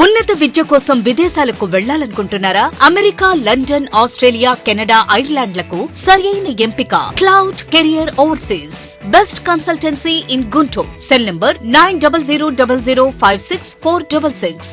ఉన్నత విద్య కోసం విదేశాలకు వెళ్లాలనుకుంటున్నారా? అమెరికా, లండన్, ఆస్ట్రేలియా, కెనడా, ఐర్లాండ్లకు సరియైన ఎంపిక cloud career overseas. Best consultancy in Guntur. Cell number 900000564666.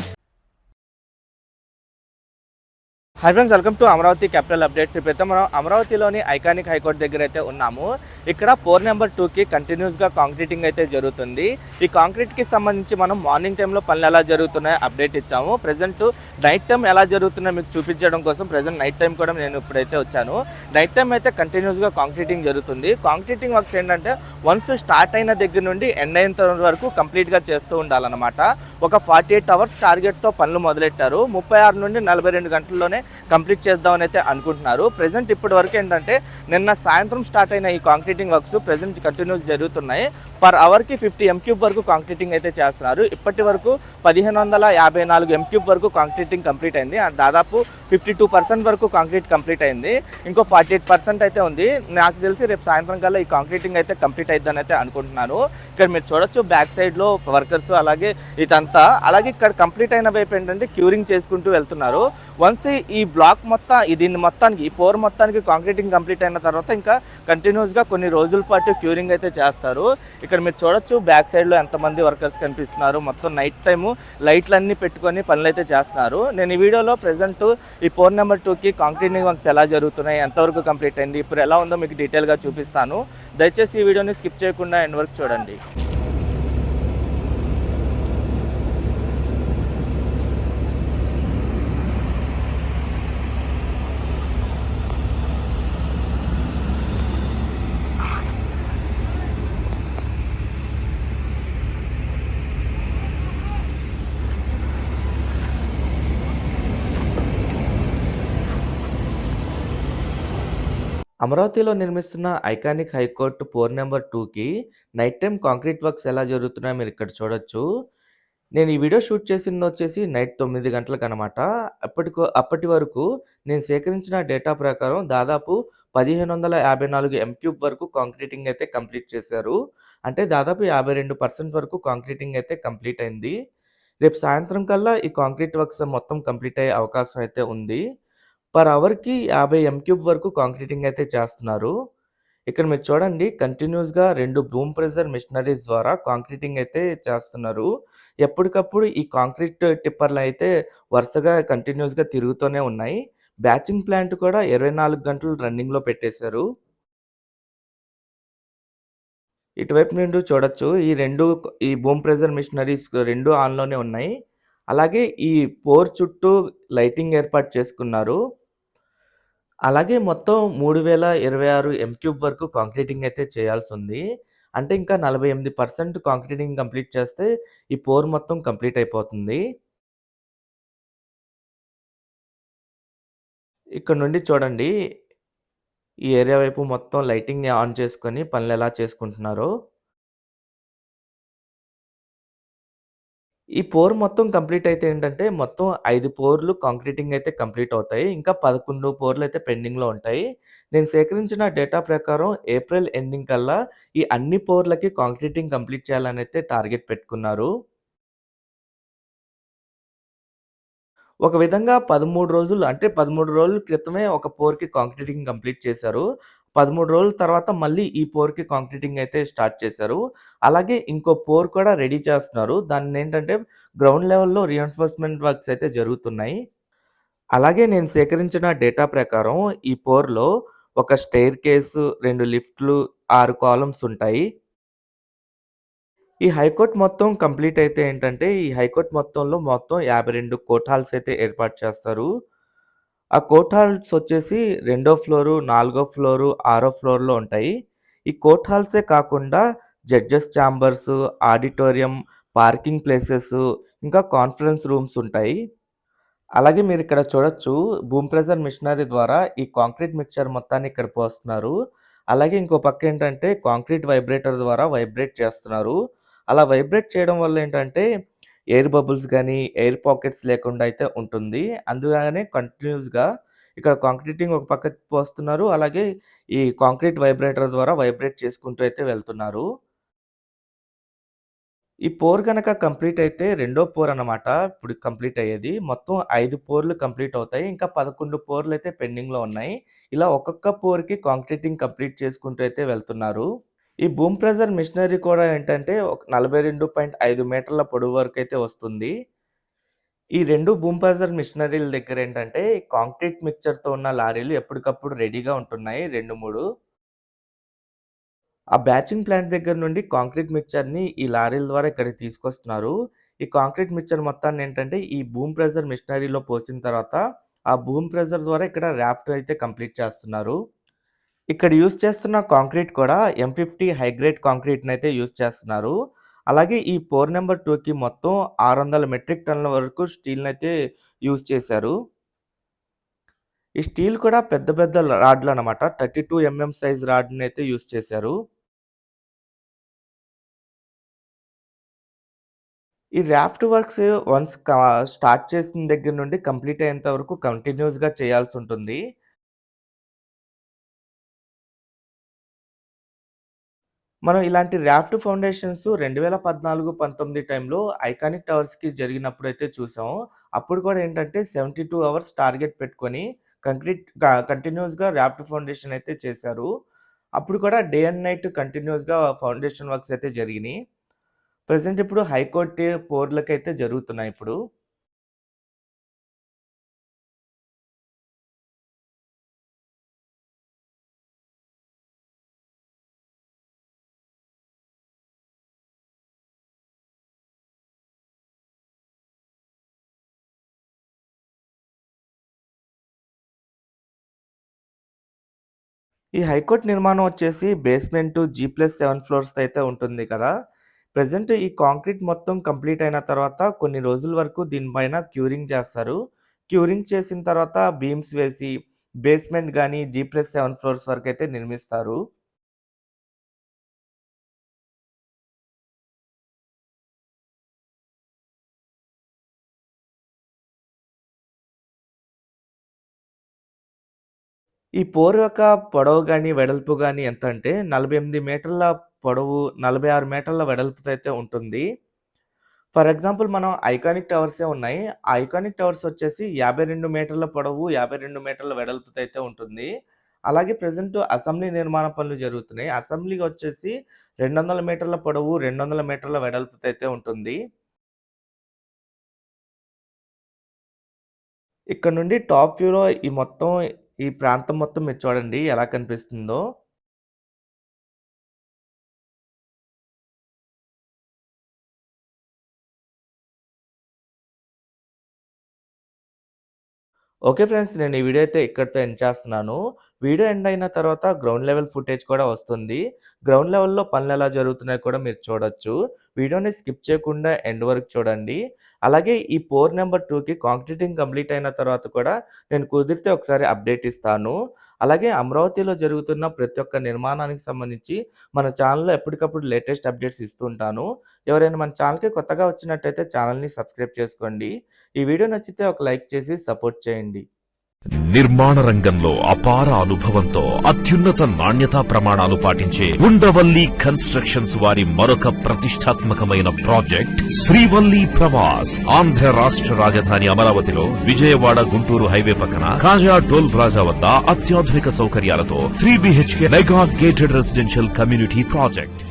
Hi friends, welcome to Amaravati capital updates. ఇప్పుడైతే మనం అమరావతిలోని ఐకానిక్ హైకోర్టు దగ్గర అయితే ఉన్నాము. ఇక్కడ 4 నెంబర్ 2కి కంటిన్యూస్గా కాంక్రీటింగ్ అయితే జరుగుతుంది. ఈ కాంక్రీట్కి సంబంధించి మనం మార్నింగ్ టైంలో పనులు ఎలా జరుగుతున్నాయో అప్డేట్ ఇచ్చాము. ప్రజెంట్ నైట్ టైం ఎలా జరుగుతున్నాయో మీకు చూపించడం కోసం ప్రజెంట్ నైట్ టైం కూడా నేను ఇప్పుడైతే వచ్చాను. నైట్ టైం అయితే కంటిన్యూస్గా కాంక్రీటింగ్ జరుగుతుంది. కాంక్రీటింగ్ వర్క్స్ ఏంటంటే వన్స్ స్టార్ట్ అయిన దగ్గర నుండి ఎండ్ అయిన వరకు కంప్లీట్గా చేస్తూ ఉండాలన్నమాట. ఒక 48 అవర్స్ టార్గెట్తో పనులు మొదలెట్టారు. 36 నుండి 42 గంటల్లోనే కంప్లీట్ చేద్దామని అయితే అనుకుంటున్నారు. ప్రజెంట్ ఇప్పటి వరకు ఏంటంటే నిన్న సాయంత్రం స్టార్ట్ అయిన ఈ కాంక్రీటింగ్ వర్క్స్ ప్రజెంట్ కంటిన్యూస్ జరుగుతున్నాయి. పర్ అవర్కి 50 m³ వరకు కాంక్రీటింగ్ అయితే చేస్తున్నారు. ఇప్పటి వరకు 1554 m³ వరకు కాంక్రీటింగ్ కంప్లీట్ అయింది. దాదాపు 52% వరకు కాంక్రీట్ కంప్లీట్ అయింది. ఇంకో 48% అయితే ఉంది. నాకు తెలిసి రేపు సాయంత్రం కల్లా ఈ కాంక్రీటింగ్ అయితే కంప్లీట్ అయిద్దని అయితే అనుకుంటున్నాను. ఇక్కడ మీరు చూడొచ్చు బ్యాక్ సైడ్లో వర్కర్స్ అలాగే ఇదంతా. అలాగే ఇక్కడ కంప్లీట్ అయిన వైపు ఏంటంటే క్యూరింగ్ చేసుకుంటూ వెళ్తున్నారు. వన్స్ ఈ బ్లాక్ మొత్తం దీన్ని మొత్తానికి ఈ పోర్ మొత్తానికి కాంక్రీటింగ్ కంప్లీట్ అయిన తర్వాత ఇంకా కంటిన్యూస్గా కొన్ని రోజుల పాటు క్యూరింగ్ అయితే చేస్తారు. ఇక్కడ మీరు చూడొచ్చు బ్యాక్ సైడ్లో ఎంతమంది వర్కర్స్ కనిపిస్తున్నారు. మొత్తం నైట్ టైము లైట్లన్నీ పెట్టుకొని పనులు అయితే చేస్తున్నారు. నేను ఈ వీడియోలో ప్రజెంట్ ఈ 4 నెంబర్ 2కి కాంక్రీటింగ్ వర్క్స్ ఎలా జరుగుతున్నాయి, ఎంతవరకు కంప్లీట్ అయింది, ఇప్పుడు ఎలా ఉందో మీకు డీటెయిల్గా చూపిస్తాను. దయచేసి ఈ వీడియోని స్కిప్ చేయకుండా ఎండ్ వరకు చూడండి. అమరావతిలో నిర్మిస్తున్న ఐకానిక్ హైకోర్టు 4 నెంబర్ 2కి నైట్ టైం కాంక్రీట్ వర్క్స్ ఎలా జరుగుతున్నాయో మీరు ఇక్కడ చూడొచ్చు. నేను ఈ వీడియో షూట్ చేసింది వచ్చేసి నైట్ 9 గంటలకు అనమాట. అప్పటి వరకు నేను సేకరించిన డేటా ప్రకారం దాదాపు 1554 m³ వరకు కాంక్రీటింగ్ అయితే కంప్లీట్ చేశారు. అంటే దాదాపు 52% వరకు కాంక్రీటింగ్ అయితే కంప్లీట్ అయింది. రేపు సాయంత్రం కల్లా ఈ కాంక్రీట్ వర్క్స్ మొత్తం కంప్లీట్ అయ్యే అవకాశం అయితే ఉంది. పర్ అవర్‌కి 50 m³ వరకు కాంక్రీటింగ్ అయితే చేస్తున్నారు. ఇక్కడ మీరు చూడండి కంటిన్యూస్‌గా 2 బూమ్ ప్రెషర్ మెషినరీస్ ద్వారా కాంక్రీటింగ్ అయితే చేస్తున్నారు. ఎప్పటికప్పుడు ఈ కాంక్రీట్ టిప్పర్‌లయితే వరుసగా కంటిన్యూస్‌గా తిరుగుతూనే ఉన్నాయి. బ్యాచింగ్ ప్లాంట్ కూడా 24 గంటలు రన్నింగ్‌లో పెట్టేశారు. ఇటువైపు నుండి చూడొచ్చు ఈ బూమ్ ప్రెషర్ మెషినరీస్ 2 ఆన్‌లోనే ఉన్నాయి. అలాగే ఈ పోర్ చుట్టూ లైటింగ్ ఏర్పాటు చేసుకున్నారు. అలాగే మొత్తం 3026 m³ వరకు కాంక్రీటింగ్ అయితే చేయాల్సుంది. అంటే ఇంకా 48% కాంక్రీటింగ్ కంప్లీట్ చేస్తే ఈ పోర్ మొత్తం కంప్లీట్ అయిపోతుంది. ఇక్కడ నుండి చూడండి ఈ ఏరియా వైపు మొత్తం లైటింగ్ ఆన్ చేసుకొని పనులెలా చేసుకుంటున్నారో. ఈ పోర్ మొత్తం కంప్లీట్ అయితే ఏంటంటే, మొత్తం 5 పోర్లు కాంక్రీటింగ్ అయితే కంప్లీట్ అవుతాయి. ఇంకా 11 పోర్లయితే పెండింగ్‌లో ఉంటాయి. నేను సేకరించిన డేటా ప్రకారం ఏప్రిల్ ఎండింగ్ కల్లా ఈ అన్ని పోర్లకి కాంక్రీటింగ్ కంప్లీట్ చేయాలనైతే టార్గెట్ పెట్టుకున్నారు. ఒక విధంగా 13 రోజులు అంటే 13 రోజుల క్రితమే ఒక పోర్‌కి కాంక్రీటింగ్ కంప్లీట్ చేశారు. 13 రోజుల తర్వాత మళ్ళీ ఈ పోర్‌కి కాంక్రీటింగ్ అయితే స్టార్ట్ చేశారు. అలాగే ఇంకో పోర్ కూడా రెడీ చేస్తున్నారు. దాన్నేంటంటే గ్రౌండ్ లెవెల్‌లో రీఎన్ఫోర్స్‌మెంట్ వర్క్స్ అయితే జరుగుతున్నాయి. అలాగే నేను సేకరించిన డేటా ప్రకారం ఈ పోర్‌లో ఒక స్టెయిర్‌కేసు, 2 లిఫ్ట్‌లు, 6 కాలమ్స్ ఉంటాయి. ఈ హైకోర్ట్ మొత్తం కంప్లీట్ అయితే ఏంటంటే, ఈ హైకోర్ట్ మొత్తంలో మొత్తం 52 కోర్ట్ హాల్స్ అయితే ఏర్పాటు చేస్తారు. ఆ కోర్ట్ హాల్స్ వచ్చేసి రెండో ఫ్లోరు, నాలుగో ఫ్లోరు, ఆరో ఫ్లోర్‌లో ఉంటాయి. ఈ కోర్ట్ హాల్సే కాకుండా జడ్జెస్ ఛాంబర్సు, ఆడిటోరియం, పార్కింగ్ ప్లేసెసు, ఇంకా కాన్ఫరెన్స్ రూమ్స్ ఉంటాయి. అలాగే మీరిక్కడ చూడొచ్చు బూమ్ ప్రెషర్ మిషనరీ ద్వారా ఈ కాంక్రీట్ మిక్స్చర్ మొత్తాన్ని ఇక్కడ పోస్తున్నారు. అలాగే ఇంకో పక్కేంటంటే కాంక్రీట్ వైబ్రేటర్ ద్వారా వైబ్రేట్ చేస్తున్నారు. అలా వైబ్రేట్ చేయడం వల్ల ఏంటంటే ఎయిర్ బబుల్స్ గానీ, ఎయిర్ పాకెట్స్ లేకుండా అయితే ఉంటుంది. అందుకనే కంటిన్యూస్‌గా ఇక్కడ కాంక్రీటింగ్ ఒక పక్కకి పోస్తున్నారు. అలాగే ఈ కాంక్రీట్ వైబ్రేటర్ ద్వారా వైబ్రేట్ చేసుకుంటూ అయితే వెళ్తున్నారు. ఈ పోర్ గనక కంప్లీట్ అయితే రెండో పోర్ అన్నమాట ఇప్పుడు కంప్లీట్ అయ్యేది. మొత్తం 5 పోర్లు కంప్లీట్ అవుతాయి. ఇంకా 11 పోర్లయితే పెండింగ్‌లో ఉన్నాయి. ఇలా ఒక్కొక్క పోర్‌కి కాంక్రీటింగ్ కంప్లీట్ చేసుకుంటూ అయితే వెళ్తున్నారు. ఈ బూమ్ ప్రెజర్ మిషనరీ కూడా ఏంటంటే ఒక 42.5 మీటర్ల పొడవు వరకైతే వస్తుంది. ఈ 2 బూమ్ ప్రెజర్ మిషనరీల దగ్గర ఏంటంటే కాంక్రీట్ మిక్స్చర్‌తో ఉన్న లారీలు ఎప్పటికప్పుడు రెడీగా ఉంటున్నాయి 2, 3. ఆ బ్యాచింగ్ ప్లాంట్ దగ్గర నుండి కాంక్రీట్ మిక్స్చర్‌ని ఈ లారీల ద్వారా ఇక్కడికి తీసుకొస్తున్నారు. ఈ కాంక్రీట్ మిక్స్చర్ మొత్తాన్ని ఏంటంటే ఈ బూమ్ ప్రెజర్ మిషనరీలో పోసిన తర్వాత ఆ బూమ్ ప్రెజర్ ద్వారా ఇక్కడ రాఫ్ట్ అయితే కంప్లీట్ చేస్తున్నారు. ఇక్కడ యూజ్ చేస్తున్న కాంక్రీట్ కూడా M50 హై గ్రేడ్ కాంక్రీట్‌నైతే యూజ్ చేస్తున్నారు. అలాగే ఈ పోర్ నంబర్ 2కి మొత్తం 600 మెట్రిక్ టన్నుల వరకు స్టీల్‌నైతే యూజ్ చేశారు. ఈ స్టీల్ కూడా పెద్ద పెద్ద రాడ్‌లనమాట. 32 సైజ్ రాడ్‌నైతే యూజ్ చేశారు. ఈ రాఫ్ట్ వర్క్స్ వన్స్ స్టార్ట్ చేసిన దగ్గర నుండి కంప్లీట్ అయ్యేంత వరకు కంటిన్యూయస్‌గా చేయాల్సుంటుంది. మనం ఇలాంటి రాఫ్ట్ ఫౌండేషన్స్ 2014, 19 టైంలో ఐకానిక్ టవర్స్‌కి జరిగినప్పుడైతే చూసాం. అప్పుడు కూడా ఏంటంటే 72 అవర్స్ టార్గెట్ పెట్టుకొని కంటిన్యూయస్‌గా రాఫ్ట్ ఫౌండేషన్ అయితే చేశారు. అప్పుడు కూడా డే అండ్ నైట్ కంటిన్యూయస్‌గా ఫౌండేషన్ వర్క్స్ అయితే జరిగినియి. ప్రెజెంట్ ఇప్పుడు హైకోర్టు పోర్లకైతే జరుగుతున్నాయిప్పుడు. ఈ హైకోర్ట్ నిర్మాణం వచ్చేసి బేస్‌మెంటు G+7 ఫ్లోర్స్‌తో అయితే ఉంటుంది కదా! ప్రెజెంట్ ఈ కాంక్రీట్ మొత్తం కంప్లీట్ అయిన తర్వాత కొన్ని రోజుల వరకు దీనిపైన క్యూరింగ్ చేస్తారు. క్యూరింగ్ చేసిన తర్వాత బీమ్స్ వేసి బేస్‌మెంట్ గాని G+7 ఫ్లోర్స్ వరకైతే నిర్మిస్తారు. ఈ పోర్ యొక్క పొడవు గాని, వెడల్పు గాని ఎంతంటే 48 మీటర్ల పొడవు, 46 మీటర్ల వెడల్పుతో అయితే ఉంటుంది. ఫర్ ఎగ్జాంపుల్ మనం ఐకానిక్ టవర్సే ఉన్నాయి. ఆ ఐకానిక్ టవర్స్ వచ్చేసి 52 మీటర్ల పొడవు, 52 మీటర్ల వెడల్పుతో అయితే ఉంటుంది. అలాగే ప్రెజెంట్ అసెంబ్లీ నిర్మాణ పనులు జరుగుతున్నాయి. అసెంబ్లీ వచ్చేసి 200 మీటర్ల పొడవు, 200 మీటర్ల వెడల్పుతో అయితే ఉంటుంది. ఇక్కడ నుండి టాప్ వ్యూలో ఈ ప్రాంతం మొత్తం మీరు చూడండి ఎలా కనిపిస్తుందో. Okay friends. నేను ఈ వీడియో అయితే ఇక్కడితో ఎండ్ చేస్తున్నాను. వీడియో ఎండ్ అయిన తర్వాత గ్రౌండ్ లెవెల్ ఫుటేజ్ కూడా వస్తుంది. గ్రౌండ్ లెవెల్‌లో పనులెలా జరుగుతున్నాయో కూడా మీరు చూడొచ్చు. వీడియోని స్కిప్ చేయకుండా ఎండ్ వరకు చూడండి. అలాగే ఈ పోర్ నంబర్ 2కి కాంక్రీటింగ్ కంప్లీట్ అయిన తర్వాత కూడా నేను కుదిరితే ఒకసారి అప్డేట్ ఇస్తాను. అలాగే అమరావతిలో జరుగుతున్న ప్రతి ఒక్క నిర్మాణానికి సంబంధించి మన ఛానెల్‌లో ఎప్పటికప్పుడు లేటెస్ట్ అప్డేట్స్ ఇస్తూ ఉంటాను. ఎవరైనా మన ఛానెల్‌కి కొత్తగా వచ్చినట్టయితే ఛానెల్‌ని సబ్స్క్రైబ్ చేసుకోండి. ఈ వీడియో నచ్చితే ఒక లైక్ చేసి సపోర్ట్ చేయండి. నిర్మాణ రంగంలో అపార అనుభవంతో అత్యున్నత నాణ్యతా ప్రమాణాలు పాటించే ఉండవల్లి కన్స్ట్రక్షన్స్ వారి మరొక ప్రతిష్టాత్మకమైన ప్రాజెక్ట్ శ్రీవల్లి ప్రవాస్. ఆంధ్ర రాష్ట్ర రాజధాని అమరావతిలో విజయవాడ గుంటూరు హైవే పక్కన కాజా టోల్ ప్లాజా వద్ద అత్యాధునిక సౌకర్యాలతో 3 BHK mega gated residential community project.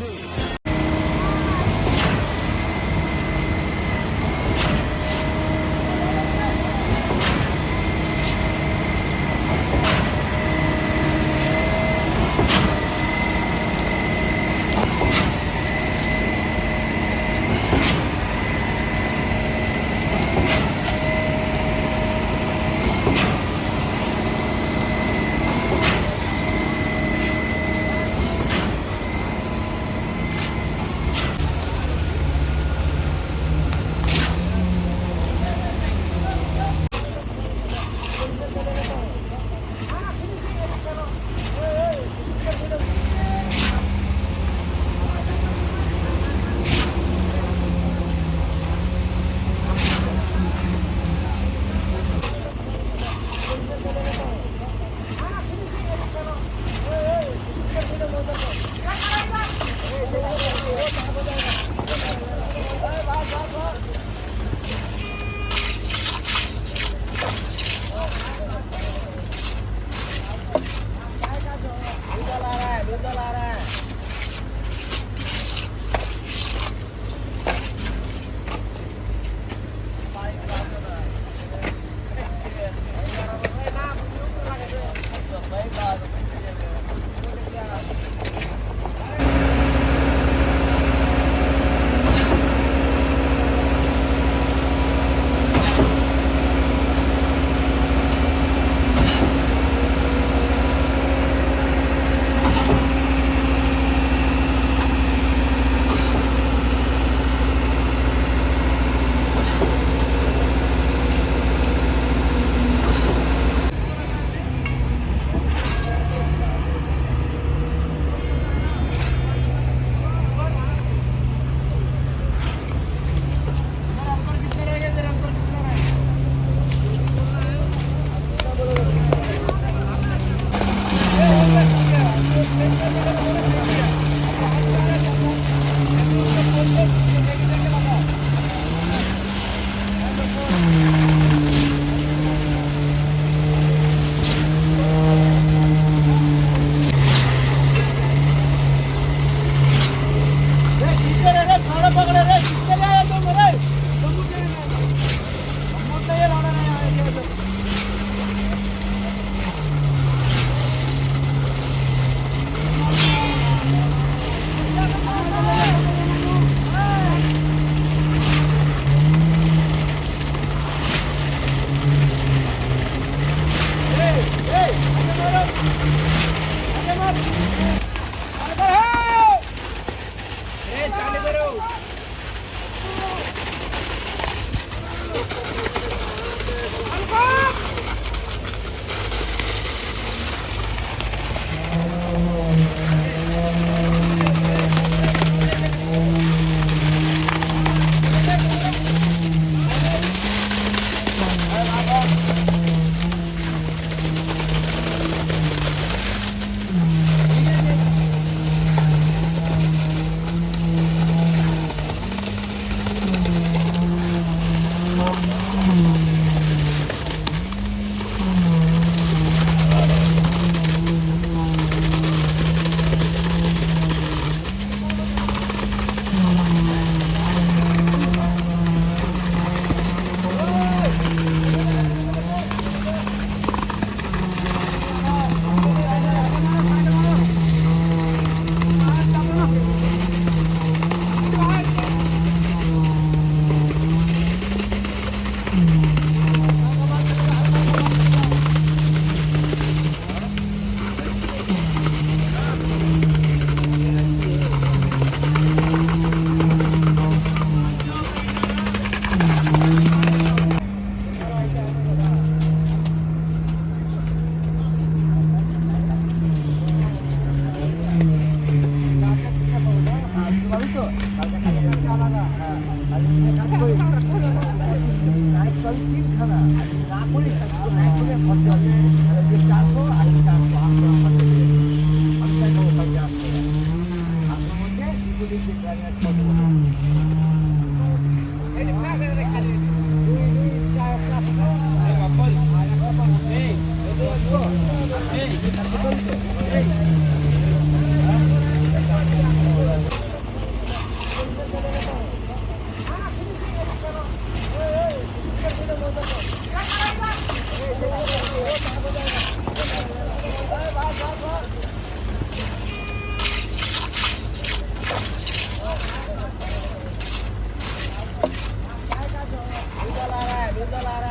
दूध वाला